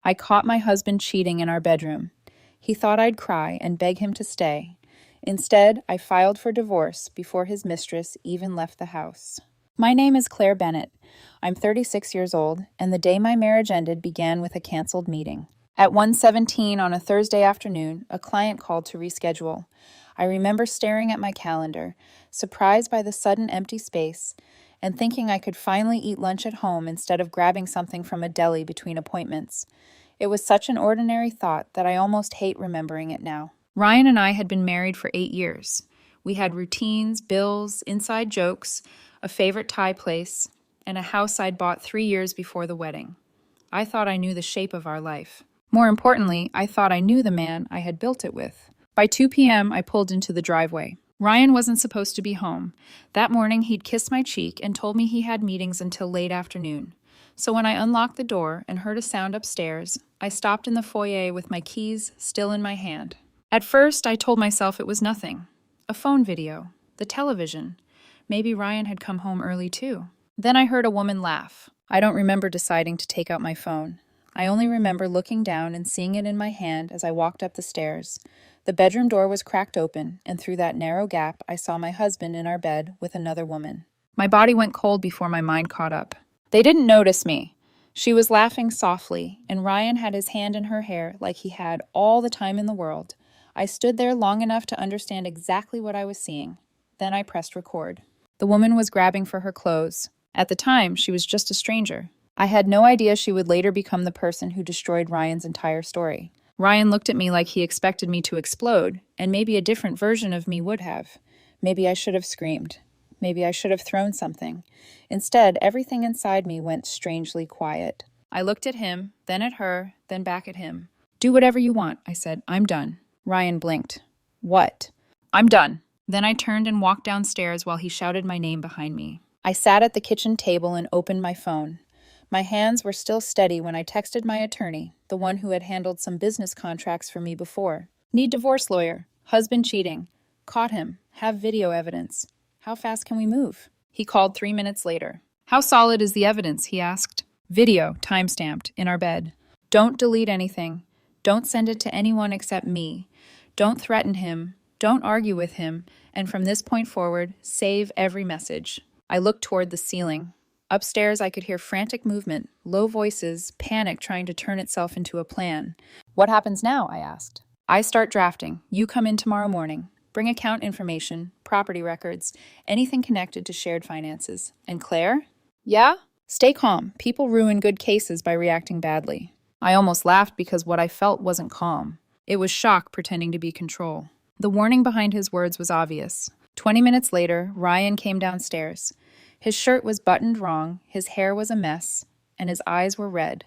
I caught my husband cheating in our bedroom. He thought I'd cry and beg him to stay. Instead, I filed for divorce before his mistress even left the house. My name is Claire Bennett. I'm 36 years old, and the day my marriage ended began with a canceled meeting. At 1:17 on a Thursday afternoon, a client called to reschedule. I remember staring at my calendar, surprised by the sudden empty space, and thinking I could finally eat lunch at home instead of grabbing something from a deli between appointments. It was such an ordinary thought that I almost hate remembering it now. Ryan and I had been married for 8 years. We had routines, bills, inside jokes, a favorite Thai place, and a house I'd bought 3 years before the wedding. I thought I knew the shape of our life. More importantly, I thought I knew the man I had built it with. By 2 p.m., I pulled into the driveway. Ryan wasn't supposed to be home. That morning, he'd kissed my cheek and told me he had meetings until late afternoon. So when I unlocked the door and heard a sound upstairs, I stopped in the foyer with my keys still in my hand. At first, I told myself it was nothing. A phone video, the television. Maybe Ryan had come home early too. Then I heard a woman laugh. I don't remember deciding to take out my phone. I only remember looking down and seeing it in my hand as I walked up the stairs. The bedroom door was cracked open, and through that narrow gap, I saw my husband in our bed with another woman. My body went cold before my mind caught up. They didn't notice me. She was laughing softly, and Ryan had his hand in her hair like he had all the time in the world. I stood there long enough to understand exactly what I was seeing. Then I pressed record. The woman was grabbing for her clothes. At the time, she was just a stranger. I had no idea she would later become the person who destroyed Ryan's entire story. Ryan looked at me like he expected me to explode, and maybe a different version of me would have. Maybe I should have screamed. Maybe I should have thrown something. Instead, everything inside me went strangely quiet. I looked at him, then at her, then back at him. "Do whatever you want," I said. "I'm done." Ryan blinked. "What?" "I'm done." Then I turned and walked downstairs while he shouted my name behind me. I sat at the kitchen table and opened my phone. My hands were still steady when I texted my attorney, the one who had handled some business contracts for me before. "Need divorce lawyer. Husband cheating. Caught him. Have video evidence. How fast can we move?" He called 3 minutes later. "How solid is the evidence?" he asked. "Video, time-stamped, in our bed. Don't delete anything. Don't send it to anyone except me. Don't threaten him. Don't argue with him. And from this point forward, save every message." I looked toward the ceiling. Upstairs, I could hear frantic movement, low voices, panic trying to turn itself into a plan. "What happens now?" I asked. "I start drafting. You come in tomorrow morning. Bring account information, property records, anything connected to shared finances. And Claire?" "Yeah?" "Stay calm. People ruin good cases by reacting badly." I almost laughed because what I felt wasn't calm. It was shock pretending to be control. The warning behind his words was obvious. 20 minutes later, Ryan came downstairs. His shirt was buttoned wrong, his hair was a mess, and his eyes were red.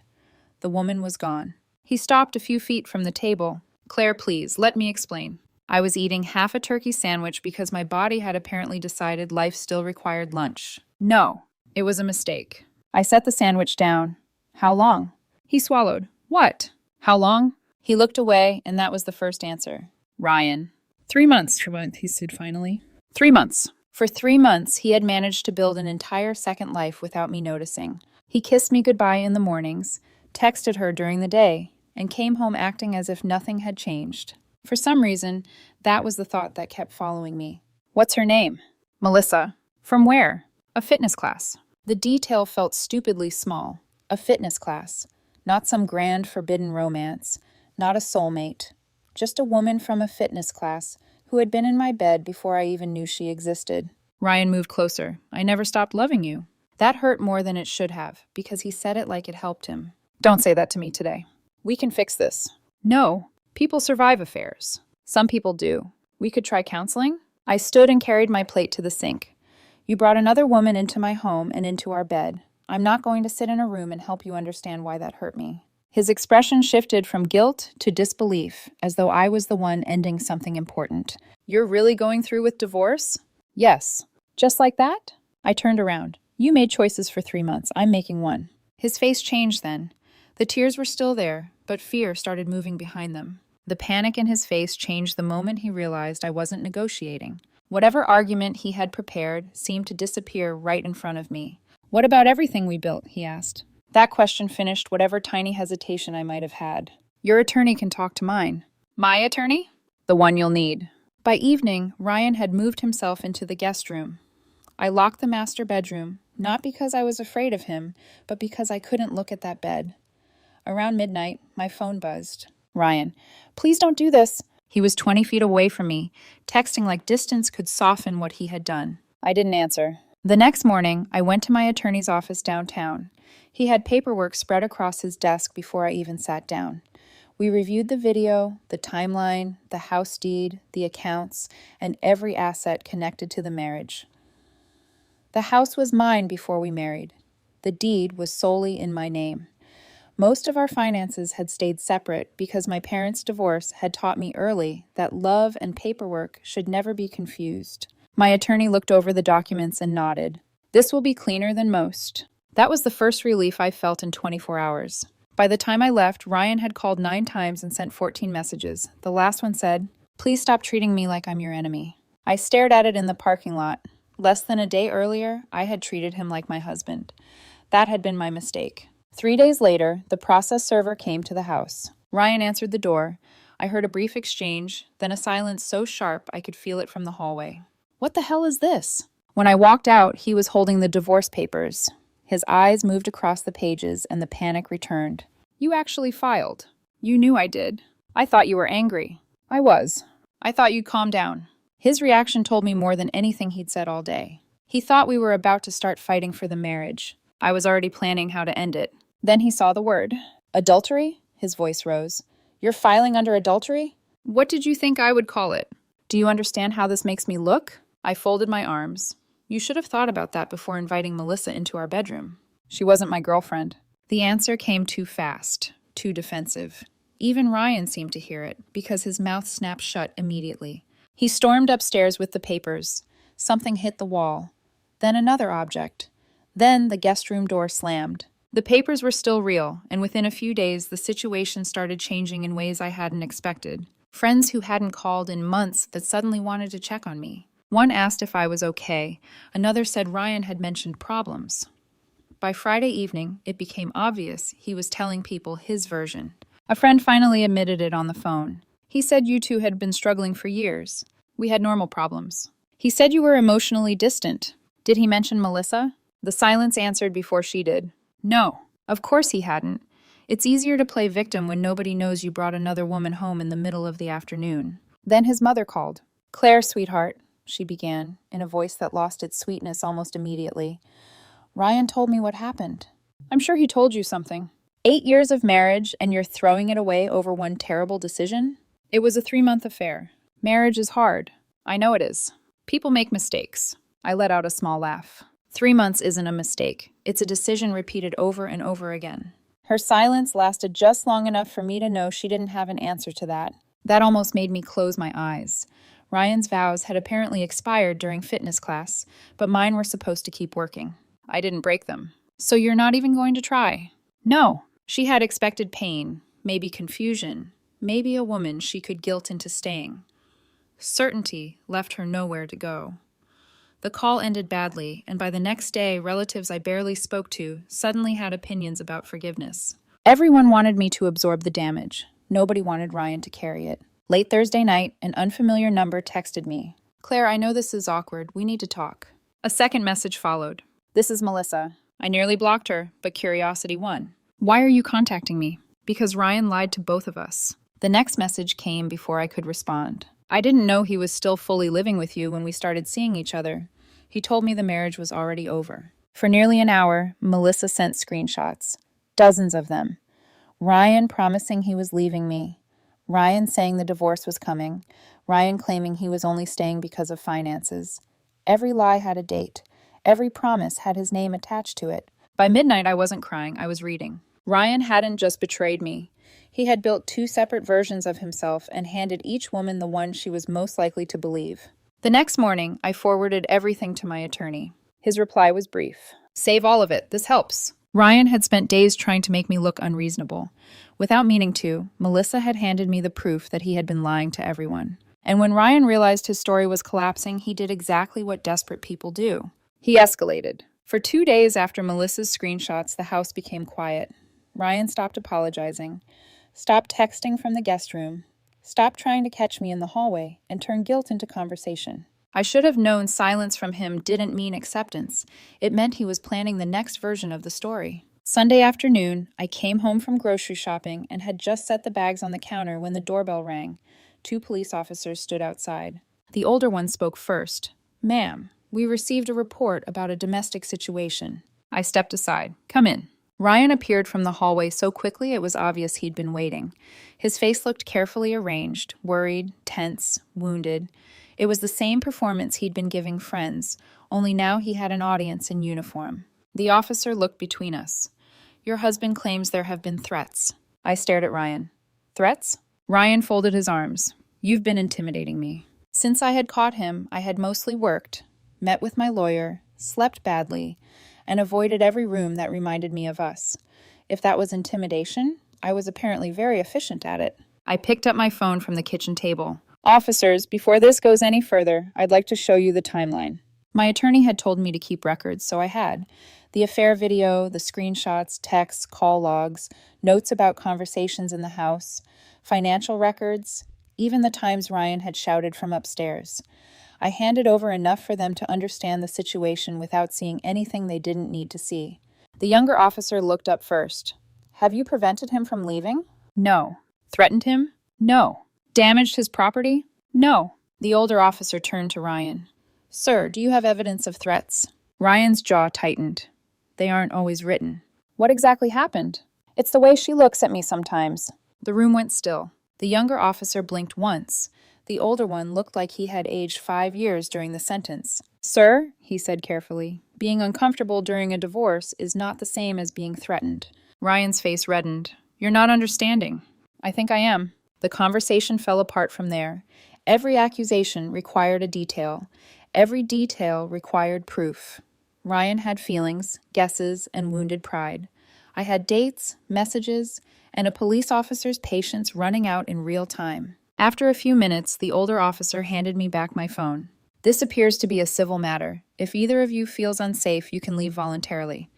The woman was gone. He stopped a few feet from the table. "Claire, please, let me explain." I was eating half a turkey sandwich because my body had apparently decided life still required lunch. "No, it was a mistake." I set the sandwich down. "How long?" He swallowed. "What? How long?" He looked away, and that was the first answer. "Ryan." 3 months, he said finally. 3 months. For 3 months, he had managed to build an entire second life without me noticing. He kissed me goodbye in the mornings, texted her during the day, and came home acting as if nothing had changed. For some reason, that was the thought that kept following me. "What's her name?" "Melissa." "From where?" "A fitness class." The detail felt stupidly small. A fitness class. Not some grand forbidden romance. Not a soulmate. Just a woman from a fitness class who had been in my bed before I even knew she existed. Ryan moved closer. "I never stopped loving you." That hurt more than it should have, because he said it like it helped him. "Don't say that to me today. We can fix this." "No. People survive affairs." "Some people do. We could try counseling?" I stood and carried my plate to the sink. "You brought another woman into my home and into our bed. I'm not going to sit in a room and help you understand why that hurt me." His expression shifted from guilt to disbelief, as though I was the one ending something important. "You're really going through with divorce?" "Yes." "Just like that?" I turned around. "You made choices for 3 months. I'm making one." His face changed then. The tears were still there, but fear started moving behind them. The panic in his face changed the moment he realized I wasn't negotiating. Whatever argument he had prepared seemed to disappear right in front of me. "What about everything we built?" he asked. That question finished whatever tiny hesitation I might have had. Your attorney can talk to mine. My attorney? The one you'll need. By evening, Ryan had moved himself into the guest room. I locked the master bedroom, not because I was afraid of him, but because I couldn't look at that bed. Around midnight, my phone buzzed. Ryan, please don't do this. He was 20 feet away from me, texting like distance could soften what he had done. I didn't answer. The next morning, I went to my attorney's office downtown. He had paperwork spread across his desk before I even sat down. We reviewed the video, the timeline, the house deed, the accounts, and every asset connected to the marriage. The house was mine before we married. The deed was solely in my name. Most of our finances had stayed separate because my parents' divorce had taught me early that love and paperwork should never be confused. My attorney looked over the documents and nodded. This will be cleaner than most. That was the first relief I felt in 24 hours. By the time I left, Ryan had called 9 times and sent 14 messages. The last one said, "Please stop treating me like I'm your enemy." I stared at it in the parking lot. Less than a day earlier, I had treated him like my husband. That had been my mistake. 3 days later, the process server came to the house. Ryan answered the door. I heard a brief exchange, then a silence so sharp I could feel it from the hallway. What the hell is this? When I walked out, he was holding the divorce papers. His eyes moved across the pages and the panic returned. You actually filed. You knew I did. I thought you were angry. I was. I thought you'd calm down. His reaction told me more than anything he'd said all day. He thought we were about to start fighting for the marriage. I was already planning how to end it. Then he saw the word. Adultery? His voice rose. You're filing under adultery? What did you think I would call it? Do you understand how this makes me look? I folded my arms. You should have thought about that before inviting Melissa into our bedroom. She wasn't my girlfriend. The answer came too fast, too defensive. Even Ryan seemed to hear it, because his mouth snapped shut immediately. He stormed upstairs with the papers. Something hit the wall. Then another object. Then the guest room door slammed. The papers were still real, and within a few days the situation started changing in ways I hadn't expected. Friends who hadn't called in months that suddenly wanted to check on me. One asked if I was okay. Another said Ryan had mentioned problems. By Friday evening, it became obvious he was telling people his version. A friend finally admitted it on the phone. He said you two had been struggling for years. We had normal problems. He said you were emotionally distant. Did he mention Melissa? The silence answered before she did. No, of course he hadn't. It's easier to play victim when nobody knows you brought another woman home in the middle of the afternoon. Then his mother called. Claire, sweetheart, she began, in a voice that lost its sweetness almost immediately. Ryan told me what happened. I'm sure he told you something. 8 years of marriage, and you're throwing it away over one terrible decision? It was a 3-month affair. Marriage is hard. I know it is. People make mistakes. I let out a small laugh. 3 months isn't a mistake. It's a decision repeated over and over again. Her silence lasted just long enough for me to know she didn't have an answer to that. That almost made me close my eyes. Ryan's vows had apparently expired during fitness class, but mine were supposed to keep working. I didn't break them. So you're not even going to try? No. She had expected pain, maybe confusion, maybe a woman she could guilt into staying. Certainty left her nowhere to go. The call ended badly, and by the next day, relatives I barely spoke to suddenly had opinions about forgiveness. Everyone wanted me to absorb the damage. Nobody wanted Ryan to carry it. Late Thursday night, an unfamiliar number texted me. Claire, I know this is awkward. We need to talk. A second message followed. This is Melissa. I nearly blocked her, but curiosity won. Why are you contacting me? Because Ryan lied to both of us. The next message came before I could respond. I didn't know he was still fully living with you when we started seeing each other. He told me the marriage was already over. For nearly an hour, Melissa sent screenshots. Dozens of them. Ryan promising he was leaving me. Ryan saying the divorce was coming. Ryan claiming he was only staying because of finances. Every lie had a date. Every promise had his name attached to it. By midnight, I wasn't crying. I was reading. Ryan hadn't just betrayed me. He had built 2 separate versions of himself and handed each woman the one she was most likely to believe. The next morning, I forwarded everything to my attorney. His reply was brief. Save all of it. This helps. Ryan had spent days trying to make me look unreasonable. Without meaning to, Melissa had handed me the proof that he had been lying to everyone. And when Ryan realized his story was collapsing, he did exactly what desperate people do. He escalated. For 2 days after Melissa's screenshots, the house became quiet. Ryan stopped apologizing, stopped texting from the guest room, stopped trying to catch me in the hallway, and turned guilt into conversation. I should have known silence from him didn't mean acceptance. It meant he was planning the next version of the story. Sunday afternoon, I came home from grocery shopping and had just set the bags on the counter when the doorbell rang. 2 police officers stood outside. The older one spoke first. "Ma'am, we received a report about a domestic situation." I stepped aside. "Come in." Ryan appeared from the hallway so quickly it was obvious he'd been waiting. His face looked carefully arranged, worried, tense, wounded. It was the same performance he'd been giving friends, only now he had an audience in uniform. The officer looked between us. "Your husband claims there have been threats." I stared at Ryan. "Threats?" Ryan folded his arms. "You've been intimidating me." Since I had caught him, I had mostly worked, met with my lawyer, slept badly, and avoided every room that reminded me of us. If that was intimidation, I was apparently very efficient at it. I picked up my phone from the kitchen table. "Officers, before this goes any further, I'd like to show you the timeline." My attorney had told me to keep records, so I had. The affair video, the screenshots, texts, call logs, notes about conversations in the house, financial records, even the times Ryan had shouted from upstairs. I handed over enough for them to understand the situation without seeing anything they didn't need to see. The younger officer looked up first. "Have you prevented him from leaving?" "No." "Threatened him?" "No." "Damaged his property?" "No." The older officer turned to Ryan. "Sir, do you have evidence of threats?" Ryan's jaw tightened. "They aren't always written." "What exactly happened?" "It's the way she looks at me sometimes." The room went still. The younger officer blinked once. The older one looked like he had aged 5 years during the sentence. "Sir," he said carefully, "being uncomfortable during a divorce is not the same as being threatened." Ryan's face reddened. "You're not understanding." "I think I am." The conversation fell apart from there. Every accusation required a detail. Every detail required proof. Ryan had feelings, guesses, and wounded pride. I had dates, messages, and a police officer's patience running out in real time. After a few minutes, the older officer handed me back my phone. "This appears to be a civil matter. If either of you feels unsafe, you can leave voluntarily.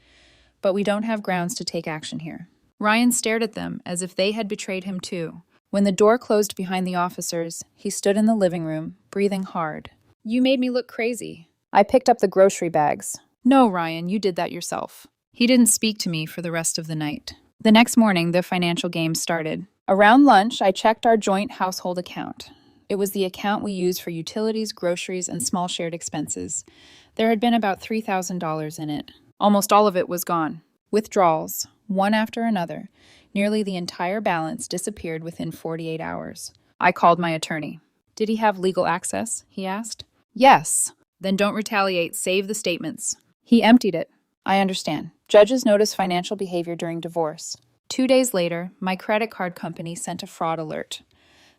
But we don't have grounds to take action here." Ryan stared at them as if they had betrayed him too. When the door closed behind the officers, he stood in the living room, breathing hard. "You made me look crazy." I picked up the grocery bags. "No, Ryan, you did that yourself." He didn't speak to me for the rest of the night. The next morning, the financial game started. Around lunch, I checked our joint household account. It was the account we used for utilities, groceries, and small shared expenses. There had been about $3,000 in it. Almost all of it was gone. Withdrawals, one after another. Nearly the entire balance disappeared within 48 hours. I called my attorney. "Did he have legal access?" he asked. "Yes." "Then don't retaliate. Save the statements." "He emptied it." "I understand. Judges notice financial behavior during divorce." 2 days later, my credit card company sent a fraud alert.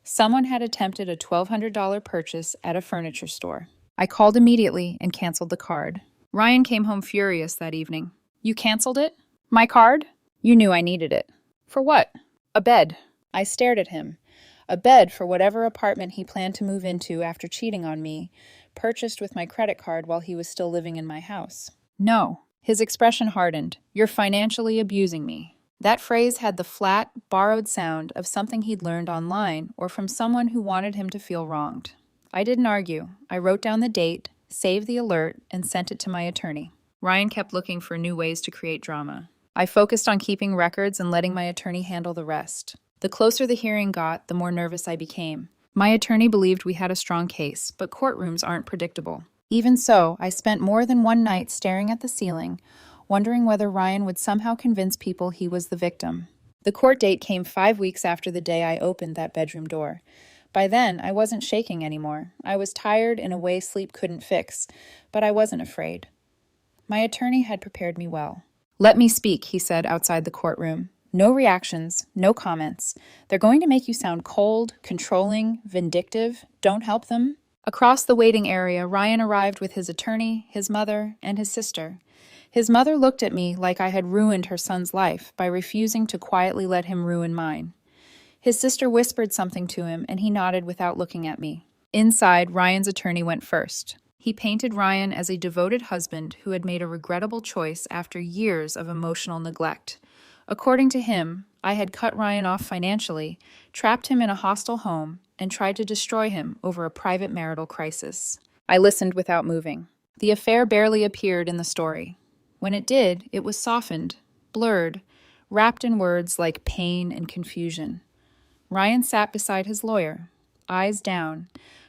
Someone had attempted a $1,200 purchase at a furniture store. I called immediately and canceled the card. Ryan came home furious that evening. "You canceled it? My card? You knew I needed it." "For what?" "A bed." I stared at him. A bed for whatever apartment he planned to move into after cheating on me, purchased with my credit card while he was still living in my house. "No." His expression hardened. "You're financially abusing me." That phrase had the flat, borrowed sound of something he'd learned online or from someone who wanted him to feel wronged. I didn't argue. I wrote down the date, saved the alert, and sent it to my attorney. Ryan kept looking for new ways to create drama. I focused on keeping records and letting my attorney handle the rest. The closer the hearing got, the more nervous I became. My attorney believed we had a strong case, but courtrooms aren't predictable. Even so, I spent more than one night staring at the ceiling, wondering whether Ryan would somehow convince people he was the victim. The court date came 5 weeks after the day I opened that bedroom door. By then, I wasn't shaking anymore. I was tired in a way sleep couldn't fix, but I wasn't afraid. My attorney had prepared me well. "Let me speak," he said outside the courtroom. "No reactions, no comments. They're going to make you sound cold, controlling, vindictive. Don't help them." Across the waiting area, Ryan arrived with his attorney, his mother, and his sister. His mother looked at me like I had ruined her son's life by refusing to quietly let him ruin mine. His sister whispered something to him, and he nodded without looking at me. Inside, Ryan's attorney went first. He painted Ryan as a devoted husband who had made a regrettable choice after years of emotional neglect. According to him, I had cut Ryan off financially, trapped him in a hostile home, and tried to destroy him over a private marital crisis. I listened without moving. The affair barely appeared in the story. When it did, it was softened, blurred, wrapped in words like pain and confusion. Ryan sat beside his lawyer, eyes down,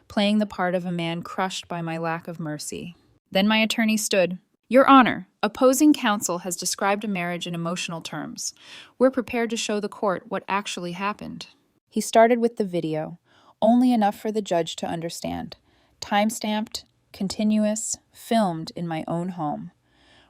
playing the part of a man crushed by my lack of mercy. Then my attorney stood. "Your Honor, opposing counsel has described a marriage in emotional terms. We're prepared to show the court what actually happened." He started with the video, only enough for the judge to understand. Time-stamped, continuous, filmed in my own home.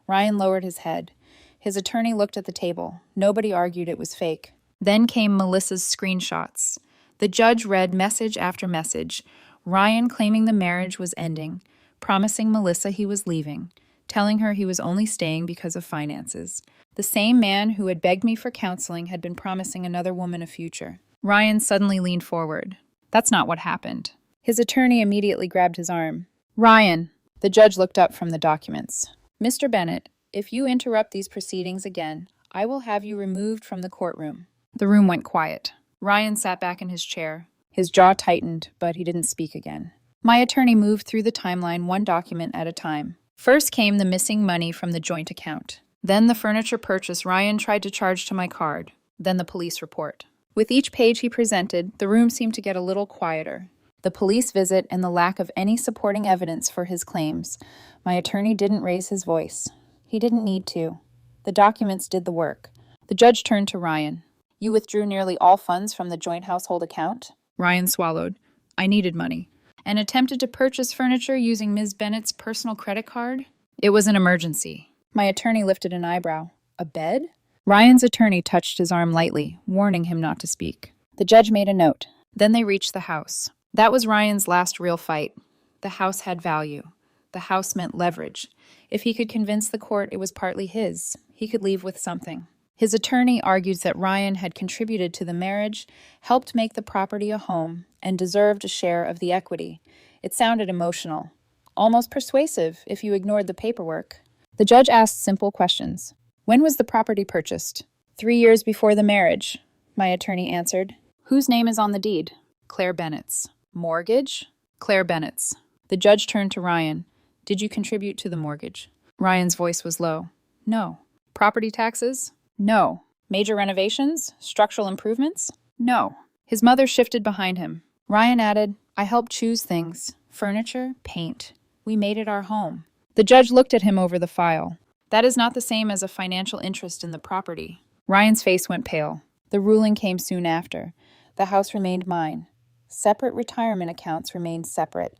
Ryan lowered his head. His attorney looked at the table. Nobody argued it was fake. Then came Melissa's screenshots. The judge read message after message. Ryan claiming the marriage was ending, promising Melissa he was leaving, telling her he was only staying because of finances. The same man who had begged me for counseling had been promising another woman a future. Ryan suddenly leaned forward. "That's not what happened." His attorney immediately grabbed his arm. "Ryan." The judge looked up from the documents. "Mr. Bennett, if you interrupt these proceedings again, I will have you removed from the courtroom." The room went quiet. Ryan sat back in his chair. His jaw tightened, but he didn't speak again. My attorney moved through the timeline one document at a time. First came the missing money from the joint account. Then the furniture purchase Ryan tried to charge to my card. Then the police report. With each page he presented, the room seemed to get a little quieter. The police visit and the lack of any supporting evidence for his claims. My attorney didn't raise his voice. He didn't need to. The documents did the work. The judge turned to Ryan. "You withdrew nearly all funds from the joint household account?" Ryan swallowed. "I needed money." "And attempted to purchase furniture using Ms. Bennett's personal credit card?" "It was an emergency." My attorney lifted an eyebrow. "A bed?" Ryan's attorney touched his arm lightly, warning him not to speak. The judge made a note. Then they reached the house. That was Ryan's last real fight. The house had value. The house meant leverage. If he could convince the court it was partly his, he could leave with something. His attorney argues that Ryan had contributed to the marriage, helped make the property a home, and deserved a share of the equity. It sounded emotional, almost persuasive if you ignored the paperwork. The judge asked simple questions. "When was the property purchased?" 3 years before the marriage," my attorney answered. "Whose name is on the deed?" "Claire Bennett's." "Mortgage?" "Claire Bennett's." The judge turned to Ryan. "Did you contribute to the mortgage?" Ryan's voice was low. "No." "Property taxes?" "No." "Major renovations? Structural improvements?" "No." His mother shifted behind him. Ryan added, "I helped choose things. Furniture, paint. We made it our home." The judge looked at him over the file. "That is not the same as a financial interest in the property." Ryan's face went pale. The ruling came soon after. The house remained mine. Separate retirement accounts remained separate.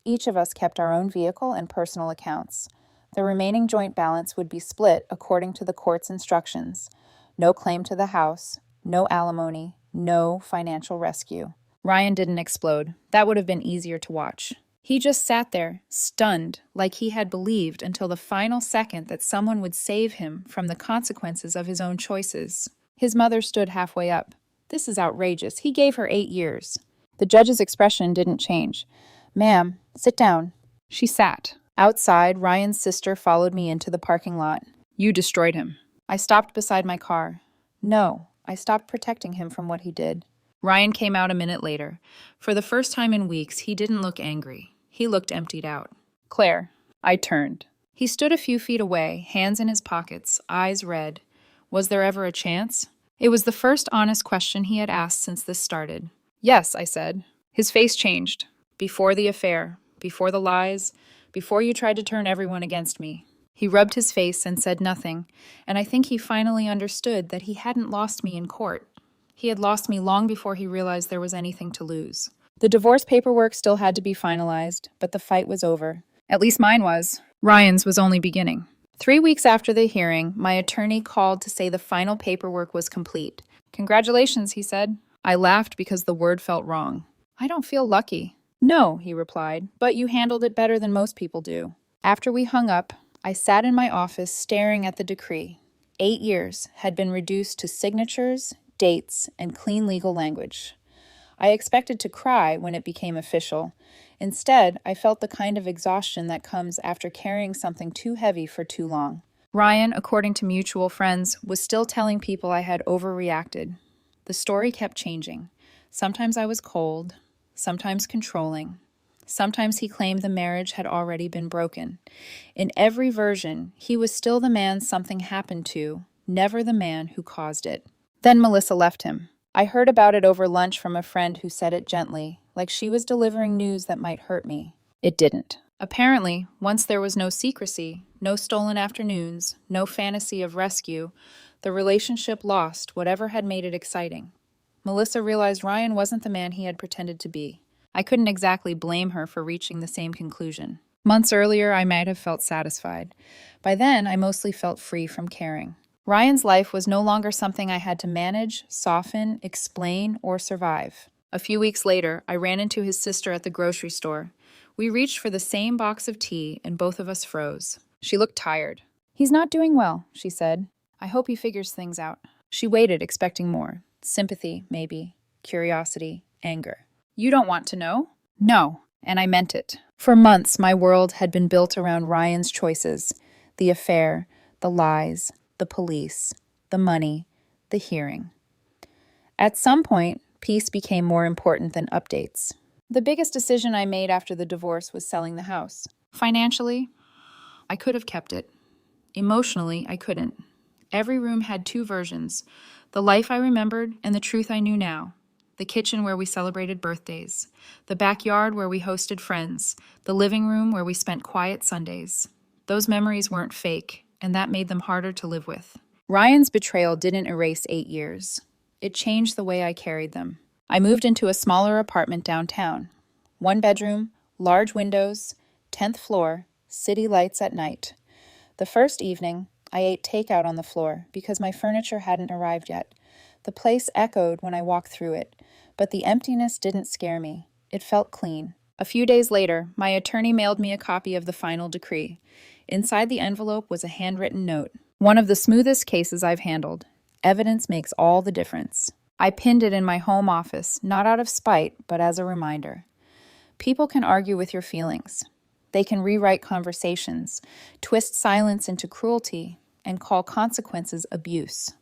Each of us kept our own vehicle and personal accounts. The remaining joint balance would be split according to the court's instructions. No claim to the house, no alimony, no financial rescue. Ryan didn't explode. That would have been easier to watch. He just sat there, stunned, like he had believed until the final second that someone would save him from the consequences of his own choices. His mother stood halfway up. "This is outrageous. He gave her 8 years." The judge's expression didn't change. "Ma'am, sit down." She sat. Outside, Ryan's sister followed me into the parking lot. "You destroyed him." I stopped beside my car. "No, I stopped protecting him from what he did." Ryan came out a minute later. For the first time in weeks, he didn't look angry. He looked emptied out. "Claire." I turned. He stood a few feet away, hands in his pockets, eyes red. Was there ever a chance? It was the first honest question he had asked since this started. "Yes," I said. His face changed. "Before the affair, before the lies, before you tried to turn everyone against me." He rubbed his face and said nothing, and I think he finally understood that he hadn't lost me in court. He had lost me long before he realized there was anything to lose. The divorce paperwork still had to be finalized, but the fight was over. At least mine was. Ryan's was only beginning. 3 weeks after the hearing, my attorney called to say the final paperwork was complete. "Congratulations," he said. I laughed because the word felt wrong. "I don't feel lucky." "No," he replied, "but you handled it better than most people do." After we hung up, I sat in my office staring at the decree. 8 years had been reduced to signatures, dates, and clean legal language. I expected to cry when it became official. Instead, I felt the kind of exhaustion that comes after carrying something too heavy for too long. Ryan, according to mutual friends, was still telling people I had overreacted. The story kept changing. Sometimes I was cold, sometimes controlling. Sometimes he claimed the marriage had already been broken. In every version, he was still the man something happened to, never the man who caused it. Then Melissa left him. I heard about it over lunch from a friend who said it gently, like she was delivering news that might hurt me. It didn't. Apparently, once there was no secrecy, no stolen afternoons, no fantasy of rescue, the relationship lost whatever had made it exciting. Melissa realized Ryan wasn't the man he had pretended to be. I couldn't exactly blame her for reaching the same conclusion. Months earlier, I might have felt satisfied. By then, I mostly felt free from caring. Ryan's life was no longer something I had to manage, soften, explain, or survive. A few weeks later, I ran into his sister at the grocery store. We reached for the same box of tea, and both of us froze. She looked tired. "He's not doing well," she said. "I hope he figures things out." She waited, expecting more. Sympathy, maybe. Curiosity, anger. "You don't want to know?" "No," and I meant it. For months, my world had been built around Ryan's choices. The affair, the lies, the police, the money, the hearing. At some point, peace became more important than updates. The biggest decision I made after the divorce was selling the house. Financially, I could have kept it. Emotionally, I couldn't. Every room had two versions, the life I remembered and the truth I knew now. The kitchen where we celebrated birthdays, the backyard where we hosted friends, the living room where we spent quiet Sundays. Those memories weren't fake, and that made them harder to live with. Ryan's betrayal didn't erase 8 years. It changed the way I carried them. I moved into a smaller apartment downtown. 1 bedroom, large windows, 10th floor, city lights at night. The first evening, I ate takeout on the floor because my furniture hadn't arrived yet. The place echoed when I walked through it, but the emptiness didn't scare me. It felt clean. A few days later, my attorney mailed me a copy of the final decree. Inside the envelope was a handwritten note. One of the smoothest cases I've handled. Evidence makes all the difference. I pinned it in my home office, not out of spite, but as a reminder. People can argue with your feelings. They can rewrite conversations, twist silence into cruelty, and call consequences abuse.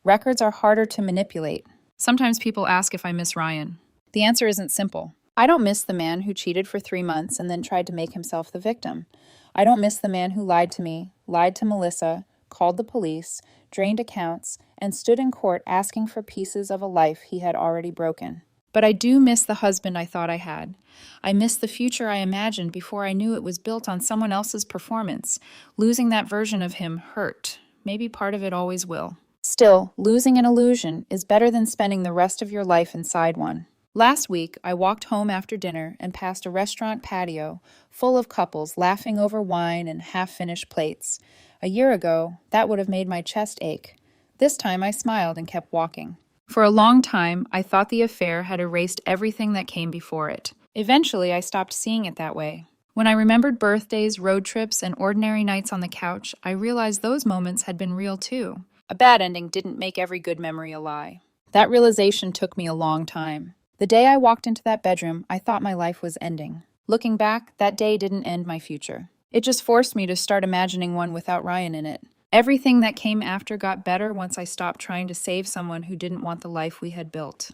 Records are harder to manipulate. Sometimes people ask if I miss Ryan. The answer isn't simple. I don't miss the man who cheated for 3 months and then tried to make himself the victim. I don't miss the man who lied to me, lied to Melissa, called the police, drained accounts, and stood in court asking for pieces of a life he had already broken. But I do miss the husband I thought I had. I miss the future I imagined before I knew it was built on someone else's performance. Losing that version of him hurt. Maybe part of it always will. Still, losing an illusion is better than spending the rest of your life inside one. Last week, I walked home after dinner and passed a restaurant patio full of couples laughing over wine and half-finished plates. A year ago, that would have made my chest ache. This time I smiled and kept walking. For a long time, I thought the affair had erased everything that came before it. Eventually, I stopped seeing it that way. When I remembered birthdays, road trips, and ordinary nights on the couch, I realized those moments had been real too. A bad ending didn't make every good memory a lie. That realization took me a long time. The day I walked into that bedroom, I thought my life was ending. Looking back, that day didn't end my future. It just forced me to start imagining one without Ryan in it. Everything that came after got better once I stopped trying to save someone who didn't want the life we had built.